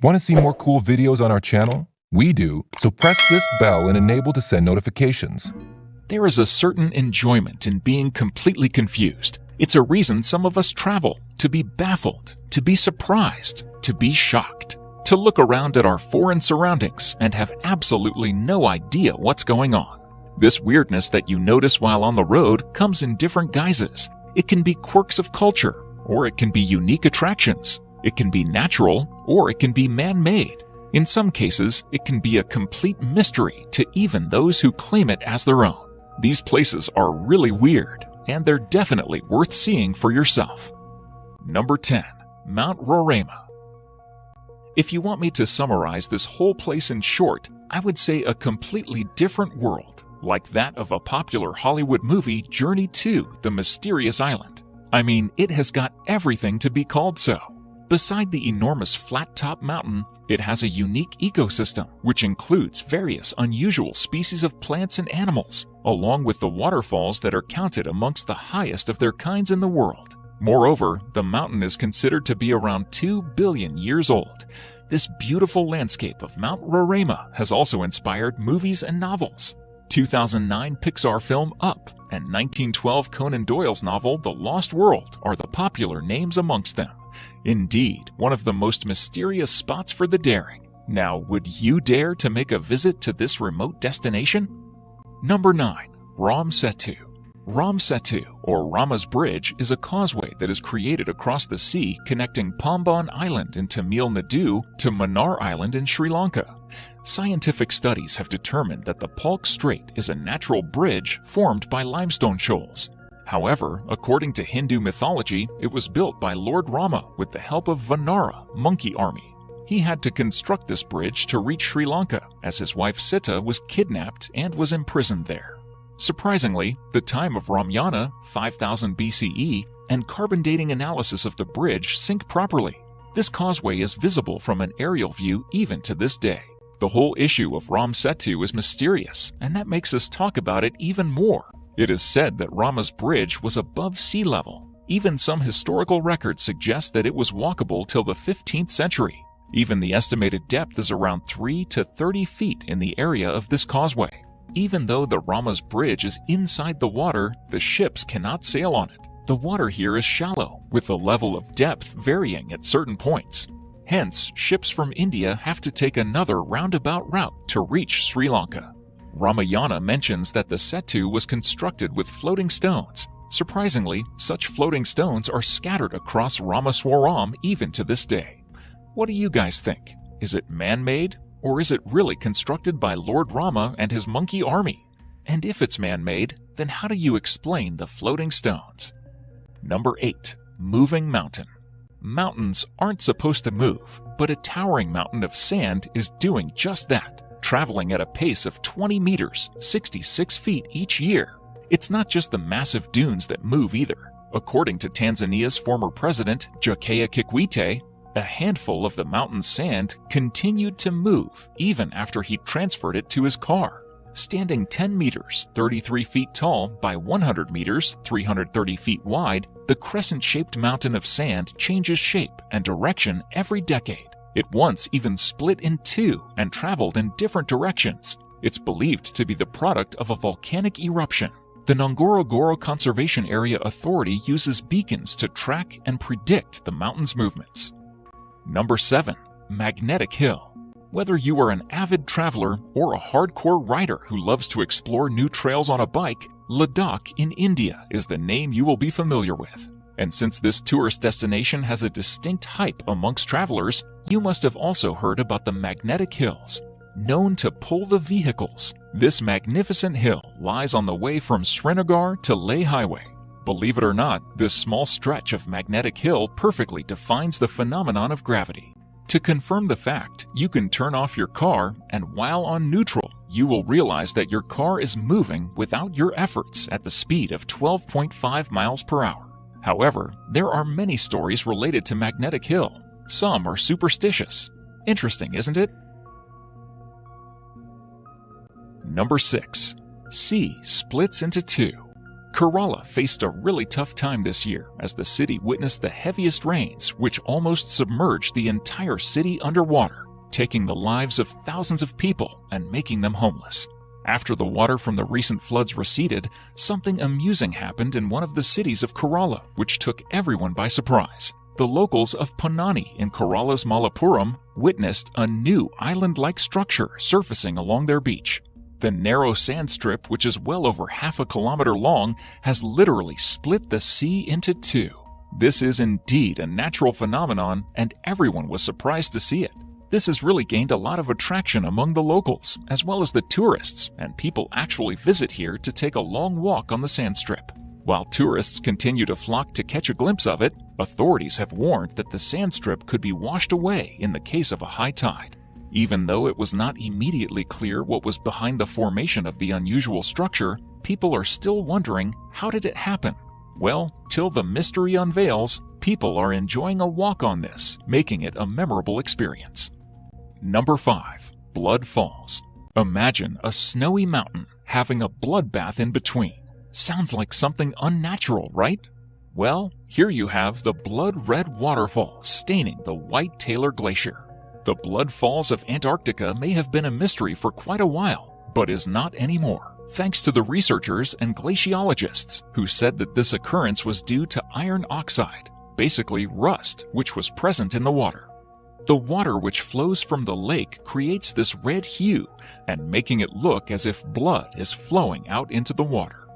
Want to see more cool videos on our channel? We do, so press this bell and enable to send notifications. There is a certain enjoyment in being completely confused. It's a reason some of us travel, to be baffled, to be surprised, to be shocked, to look around at our foreign surroundings and have absolutely no idea what's going on. This weirdness that you notice while on the road comes in different guises. It can be quirks of culture, or it can be unique attractions. It can be natural, or it can be man-made. In some cases, it can be a complete mystery to even those who claim it as their own. These places are really weird, and they're definitely worth seeing for yourself. Number 10. Mount Roraima. If you want me to summarize this whole place in short, I would say a completely different world, like that of a popular Hollywood movie, Journey to the Mysterious Island. I mean, it has got everything to be called so. Beside the enormous flat-top mountain, it has a unique ecosystem, which includes various unusual species of plants and animals, along with the waterfalls that are counted amongst the highest of their kinds in the world. Moreover, the mountain is considered to be around 2 billion years old. This beautiful landscape of Mount Roraima has also inspired movies and novels. 2009 Pixar film Up and 1912 Conan Doyle's novel The Lost World are the popular names amongst them. Indeed, one of the most mysterious spots for the daring. Now, would you dare to make a visit to this remote destination? Number 9. Ram Setu. Ram Setu, or Rama's Bridge, is a causeway that is created across the sea connecting Pamban Island in Tamil Nadu to Mannar Island in Sri Lanka. Scientific studies have determined that the Palk Strait is a natural bridge formed by limestone shoals. However, according to Hindu mythology, it was built by Lord Rama with the help of Vanara, monkey army. He had to construct this bridge to reach Sri Lanka, as his wife Sita was kidnapped and was imprisoned there. Surprisingly, the time of Ramayana, 5000 BCE, and carbon dating analysis of the bridge sync properly. This causeway is visible from an aerial view even to this day. The whole issue of Ram Setu is mysterious, and that makes us talk about it even more. It is said that Rama's bridge was above sea level. Even some historical records suggest that it was walkable till the 15th century. Even the estimated depth is around 3 to 30 feet in the area of this causeway. Even though the Rama's bridge is inside the water, the ships cannot sail on it. The water here is shallow, with the level of depth varying at certain points. Hence, ships from India have to take another roundabout route to reach Sri Lanka. Ramayana mentions that the Setu was constructed with floating stones. Surprisingly, such floating stones are scattered across Ramaswaram even to this day. What do you guys think? Is it man-made? Or is it really constructed by Lord Rama and his monkey army? And if it's man-made, then how do you explain the floating stones? Number 8. Moving Mountain. Mountains aren't supposed to move, but a towering mountain of sand is doing just that, traveling at a pace of 20 meters, 66 feet each year. It's not just the massive dunes that move either. According to Tanzania's former president, Jakaya Kikwete, a handful of the mountain's sand continued to move even after he transferred it to his car. Standing 10 meters, 33 feet tall by 100 meters, 330 feet wide, the crescent-shaped mountain of sand changes shape and direction every decade. It once even split in two and traveled in different directions. It's believed to be the product of a volcanic eruption. The Ngorongoro Conservation Area Authority uses beacons to track and predict the mountain's movements. Number 7. Magnetic Hill. Whether you are an avid traveler or a hardcore rider who loves to explore new trails on a bike, Ladakh in India is the name you will be familiar with. And since this tourist destination has a distinct hype amongst travelers, you must have also heard about the Magnetic Hills. Known to pull the vehicles, this magnificent hill lies on the way from Srinagar to Leh Highway. Believe it or not, this small stretch of Magnetic Hill perfectly defines the phenomenon of gravity. To confirm the fact, you can turn off your car, and while on neutral, you will realize that your car is moving without your efforts at the speed of 12.5 miles per hour. However, there are many stories related to Magnetic Hill. Some are superstitious. Interesting, isn't it? Number 6. Sea splits into two. Kerala faced a really tough time this year as the city witnessed the heaviest rains, which almost submerged the entire city underwater, taking the lives of thousands of people and making them homeless. After the water from the recent floods receded, something amusing happened in one of the cities of Kerala, which took everyone by surprise. The locals of Ponnani in Kerala's Malappuram witnessed a new island-like structure surfacing along their beach. The narrow sand strip, which is well over half a kilometer long, has literally split the sea into two. This is indeed a natural phenomenon, and everyone was surprised to see it. This has really gained a lot of attraction among the locals, as well as the tourists, and people actually visit here to take a long walk on the sand strip. While tourists continue to flock to catch a glimpse of it, authorities have warned that the sand strip could be washed away in the case of a high tide. Even though it was not immediately clear what was behind the formation of the unusual structure, people are still wondering, how did it happen? Well, till the mystery unveils, people are enjoying a walk on this, making it a memorable experience. Number 5. Blood Falls. Imagine a snowy mountain having a bloodbath in between. Sounds like something unnatural, right? Well, here you have the blood-red waterfall staining the White Taylor Glacier. The Blood Falls of Antarctica may have been a mystery for quite a while, but is not anymore, thanks to the researchers and glaciologists who said that this occurrence was due to iron oxide, basically rust, which was present in the water. The water which flows from the lake creates this red hue and making it look as if blood is flowing out into the water.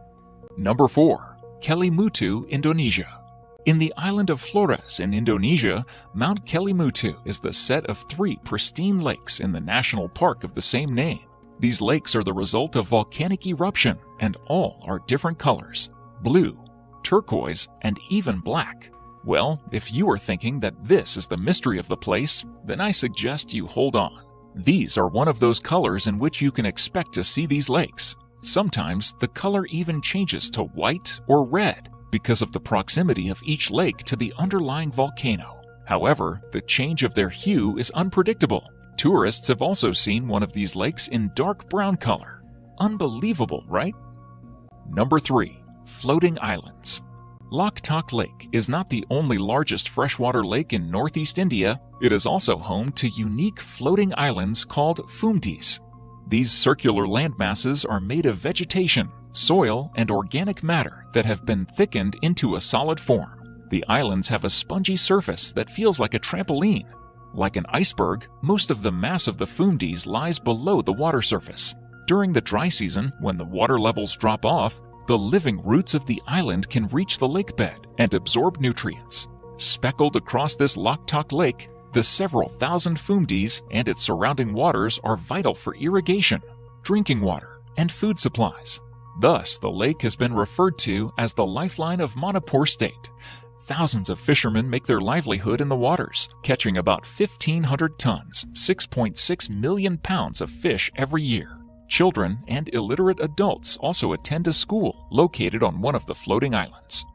Number 4. Kelimutu, Indonesia. In the island of Flores in Indonesia, Mount Kelimutu is the set of 3 pristine lakes in the national park of the same name. These lakes are the result of volcanic eruption and all are different colors: blue, turquoise, and even black. Well, if you are thinking that this is the mystery of the place, then I suggest you hold on. These are one of those colors in which you can expect to see these lakes. Sometimes the color even changes to white or red because of the proximity of each lake to the underlying volcano. However, the change of their hue is unpredictable. Tourists have also seen one of these lakes in dark brown color. Unbelievable, right? Number 3. Floating Islands. Loktak Lake is not the only largest freshwater lake in northeast India. It is also home to unique floating islands called Fumdis. These circular landmasses are made of vegetation, soil, and organic matter that have been thickened into a solid form. The islands have a spongy surface that feels like a trampoline. Like an iceberg, most of the mass of the Fumdis lies below the water surface. During the dry season, when the water levels drop off, the living roots of the island can reach the lake bed and absorb nutrients. Speckled across this Loktak Lake, the several thousand Fumdis and its surrounding waters are vital for irrigation, drinking water, and food supplies. Thus, the lake has been referred to as the lifeline of Manipur State. Thousands of fishermen make their livelihood in the waters, catching about 1,500 tons, 6.6 million pounds of fish every year. Children and illiterate adults also attend a school located on one of the floating islands.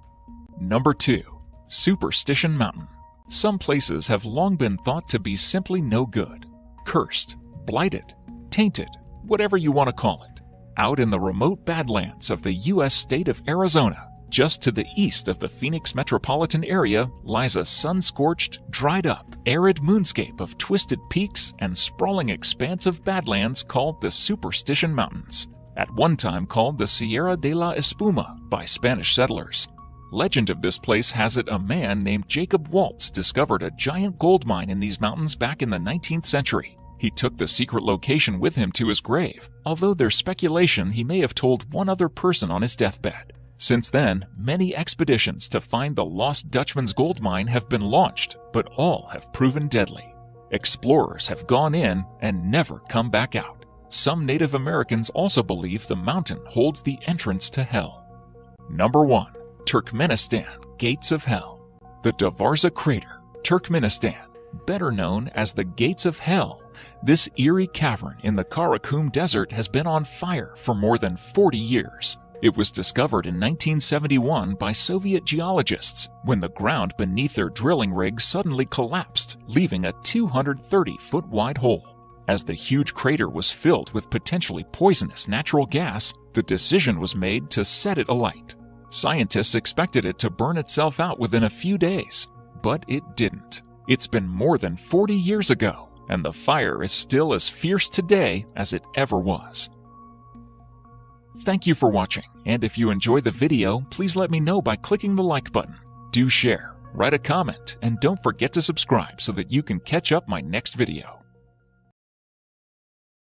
Number 2. Superstition Mountain. Some places have long been thought to be simply no good, cursed, blighted, tainted, whatever you want to call it. Out in the remote Badlands of the U.S. state of Arizona, just to the east of the Phoenix metropolitan area, lies a sun-scorched, dried-up, arid moonscape of twisted peaks and sprawling expanse of badlands called the Superstition Mountains, at one time called the Sierra de la Espuma by Spanish settlers. Legend of this place has it a man named Jacob Waltz discovered a giant gold mine in these mountains back in the 19th century. He took the secret location with him to his grave, although there's speculation he may have told one other person on his deathbed. Since then, many expeditions to find the lost Dutchman's gold mine have been launched, but all have proven deadly. Explorers have gone in and never come back out. Some Native Americans also believe the mountain holds the entrance to hell. Number 1. Turkmenistan, Gates of Hell. The Davarza Crater, Turkmenistan, better known as the Gates of Hell. This eerie cavern in the Karakum Desert has been on fire for more than 40 years. It was discovered in 1971 by Soviet geologists when the ground beneath their drilling rig suddenly collapsed, leaving a 230-foot-wide hole. As the huge crater was filled with potentially poisonous natural gas, the decision was made to set it alight. Scientists expected it to burn itself out within a few days, but it didn't. It's been more than 40 years ago, and the fire is still as fierce today as it ever was. Thank you for watching, and if you enjoyed the video, please let me know by clicking the like button. Do share, write a comment, and don't forget to subscribe so that you can catch up my next video.